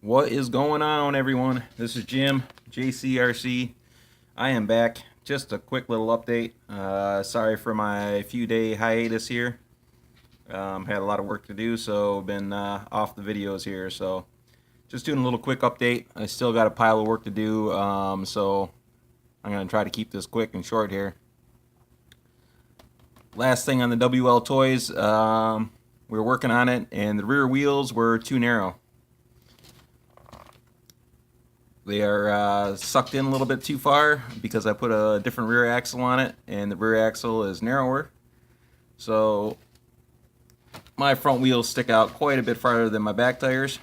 What is going on, everyone? This is Jim, JCRC. I am back. Just a quick little update. Sorry for my few-day hiatus here. Had a lot of work to do, so been off the videos here. So just doing a little quick update. I still got a pile of work to do, so I'm going to try to keep this quick and short here. Last thing on the WL toys, we were working on it, and the rear wheels were too narrow. They are sucked in a little bit too far because I put a different rear axle on it, and the rear axle is narrower. So my front wheels stick out quite a bit farther than my back tires,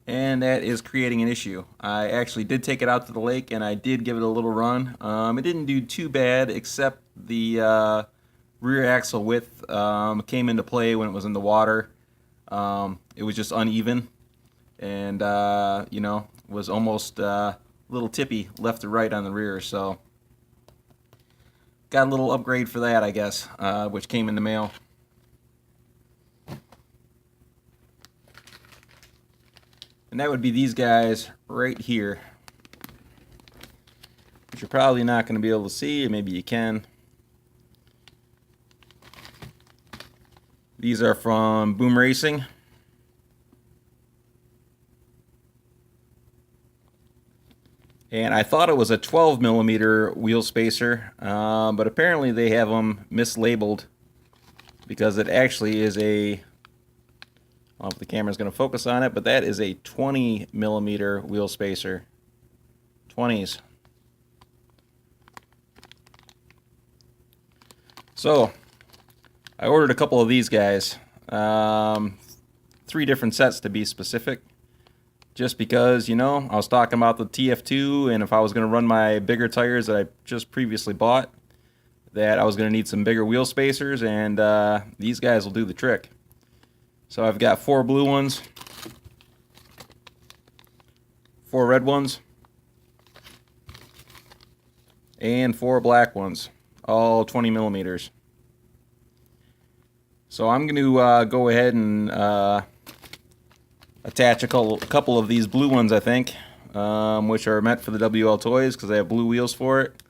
and that is creating an issue. I actually did take it out to the lake, and I did give it a little run. It didn't do too bad, except the rear axle width came into play when it was in the water. It was just uneven. And was almost a little tippy left to right on the rear, so got a little upgrade for that, I guess, which came in the mail. And that would be these guys right here, which you're probably not going to be able to see, maybe you can. These are from Boom Racing. And I thought it was a 12 millimeter wheel spacer, but apparently they have them mislabeled because it actually is a, I don't know if the camera's going to focus on it, but that is a 20 millimeter wheel spacer. 20s. So I ordered a couple of these guys, 3 different sets to be specific. Just because, I was talking about the TF2, and if I was going to run my bigger tires that I just previously bought, that I was going to need some bigger wheel spacers, and these guys will do the trick. So I've got 4 blue ones, 4 red ones, and 4 black ones, all 20 millimeters. So I'm going to go ahead and attach a couple of these blue ones, I think, which are meant for the WL toys because they have blue wheels for it.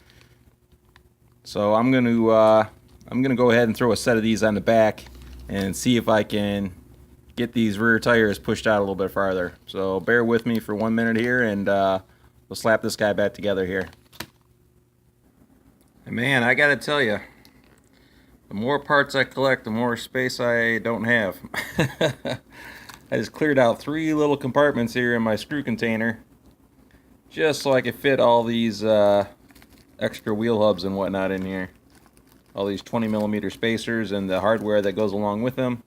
So I'm gonna go ahead and throw a set of these on the back and see if I can get these rear tires pushed out a little bit farther. So bear with me for 1 minute here, and we'll slap this guy back together here. And man, I gotta tell you, the more parts I collect, the more space I don't have. I just cleared out 3 little compartments here in my screw container just so I could fit all these extra wheel hubs and whatnot in here. All these 20 millimeter spacers and the hardware that goes along with them,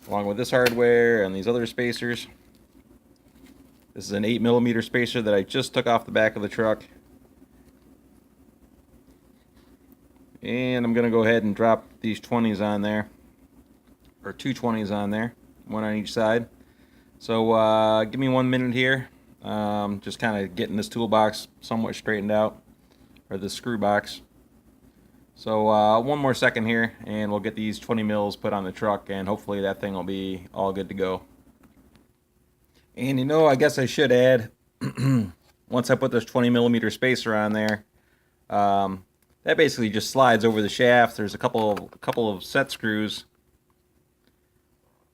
along with this hardware and these other spacers. This is an 8 millimeter spacer that I just took off the back of the truck. And I'm going to go ahead and drop these 20s on there, or 2 20s on there. One on each side. So give me 1 minute here. Just kind of getting this toolbox somewhat straightened out, or the screw box. So 1 more second here, and we'll get these 20 mils put on the truck, and hopefully that thing will be all good to go. And I guess I should add, once I put this 20 millimeter spacer on there, that basically just slides over the shaft. There's a couple of set screws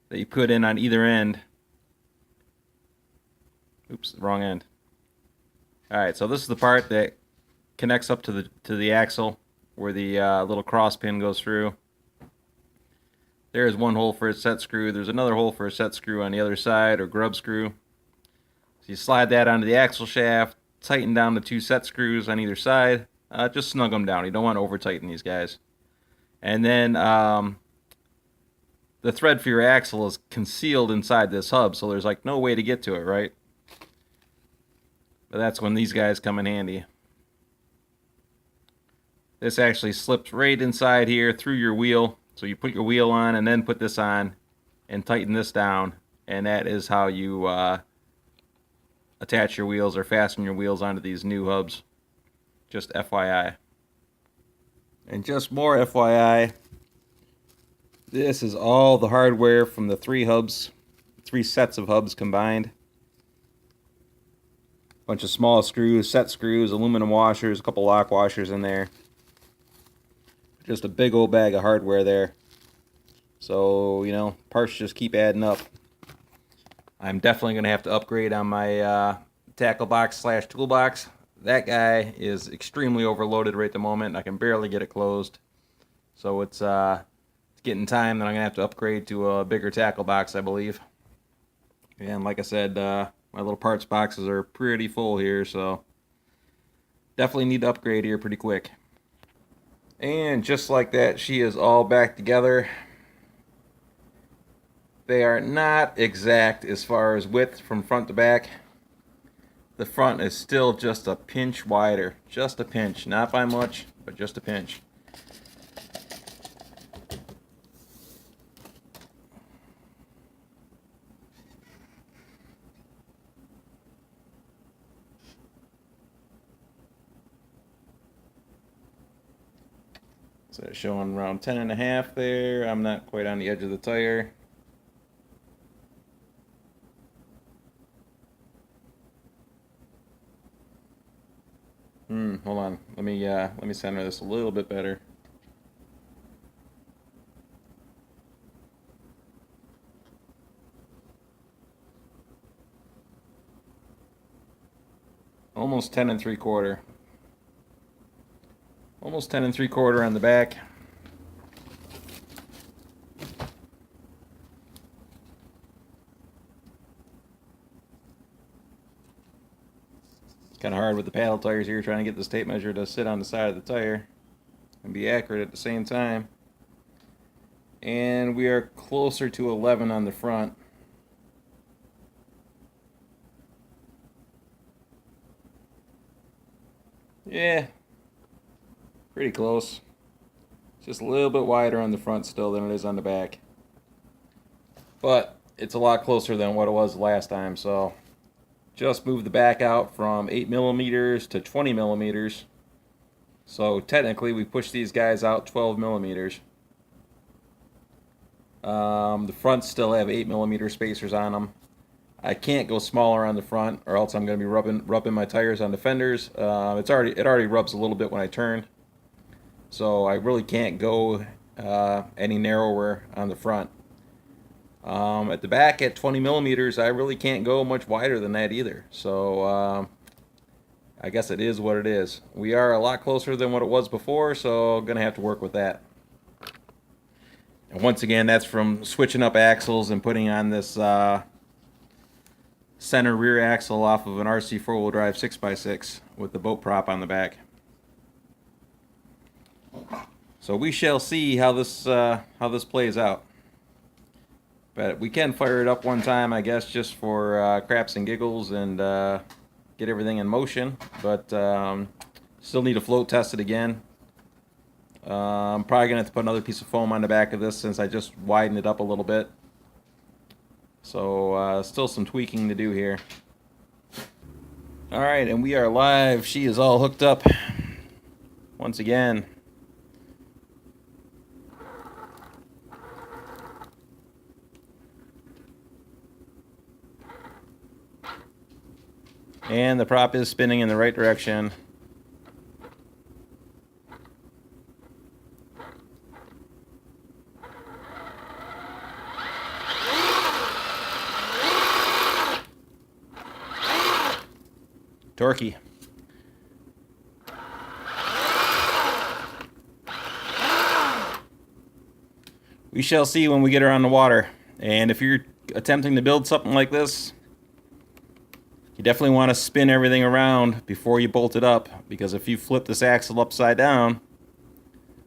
that you put in on either end. Oops, wrong end. Alright, so this is the part that connects up to the axle where the little cross pin goes through. There's one hole for a set screw. There's another hole for a set screw on the other side, or grub screw. So you slide that onto the axle shaft, tighten down the 2 set screws on either side. Just snug them down. You don't want to over tighten these guys. And then the thread for your axle is concealed inside this hub, so there's like no way to get to it, right? But that's when these guys come in handy. This actually slips right inside here through your wheel. So you put your wheel on and then put this on and tighten this down, and that is how you attach your wheels or fasten your wheels onto these new hubs. Just FYI. And just more FYI, this is all the hardware from the 3 3 sets of hubs combined. Bunch of small screws, set screws, aluminum washers, a couple lock washers in there. Just a big old bag of hardware there. So, you know, parts just keep adding up. I'm definitely going to have to upgrade on my tackle box / toolbox. That guy is extremely overloaded right at the moment. I can barely get it closed. So it's getting time that I'm going to have to upgrade to a bigger tackle box, I believe. And like I said, my little parts boxes are pretty full here, so definitely need to upgrade here pretty quick. And just like that, she is all back together. They are not exact as far as width from front to back. The front is still just a pinch wider. Just a pinch. Not by much, but just a pinch. So it's showing around 10.5 there. I'm not quite on the edge of the tire. Hold on. Let me center this a little bit better. Almost 10 3/4. Almost 10 3/4 on the back. It's kind of hard with the paddle tires here, trying to get this tape measure to sit on the side of the tire and be accurate at the same time. And we are closer to 11 on the front. Yeah, pretty close. It's just a little bit wider on the front still than it is on the back. But it's a lot closer than what it was last time, so just moved the back out from 8 millimeters to 20 millimeters. So technically we pushed these guys out 12 millimeters. The fronts still have 8 millimeter spacers on them. I can't go smaller on the front, or else I'm going to be rubbing my tires on the fenders. It already rubs a little bit when I turn, so I really can't go any narrower on the front. At the back at 20 millimeters, I really can't go much wider than that either. So I guess it is what it is. We are a lot closer than what it was before, so I'm going to have to work with that. And once again, that's from switching up axles and putting on this center rear axle off of an RC 4-wheel drive 6x6 with the boat prop on the back. So we shall see how this plays out. But we can fire it up one time, I guess, just for craps and giggles and get everything in motion. But still need to float test it again. I'm probably gonna have to put another piece of foam on the back of this since I just widened it up a little bit. So still some tweaking to do here. Alright, and we are live. She is all hooked up once again. And the prop is spinning in the right direction. Torquey. We shall see when we get her on the water. And if you're attempting to build something like this, you definitely want to spin everything around before you bolt it up, because if you flip this axle upside down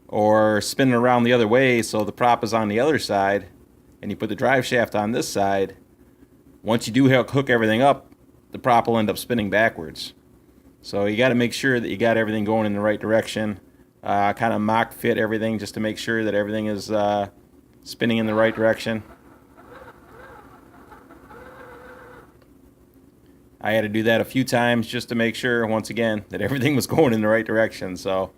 or spin it around the other way so the prop is on the other side and you put the drive shaft on this side, once you do hook everything up, the prop will end up spinning backwards. So you got to make sure that you got everything going in the right direction. Kind of mock fit everything just to make sure that everything is spinning in the right direction. I had to do that a few times just to make sure, once again, that everything was going in the right direction. So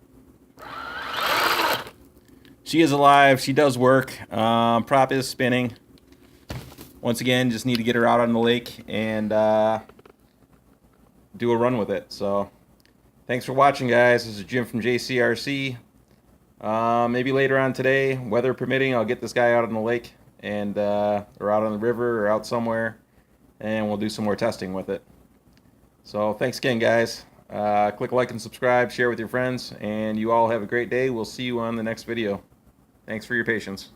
she is alive. She does work. Prop is spinning. once again, just need to get her out on the lake and do a run with it. So thanks for watching, guys. This is Jim from JCRC. Maybe later on today, weather permitting, I'll get this guy out on the lake and or out on the river or out somewhere, and we'll do some more testing with it. So thanks again, guys. Click like and subscribe, share with your friends, and you all have a great day. We'll see you on the next video. Thanks for your patience.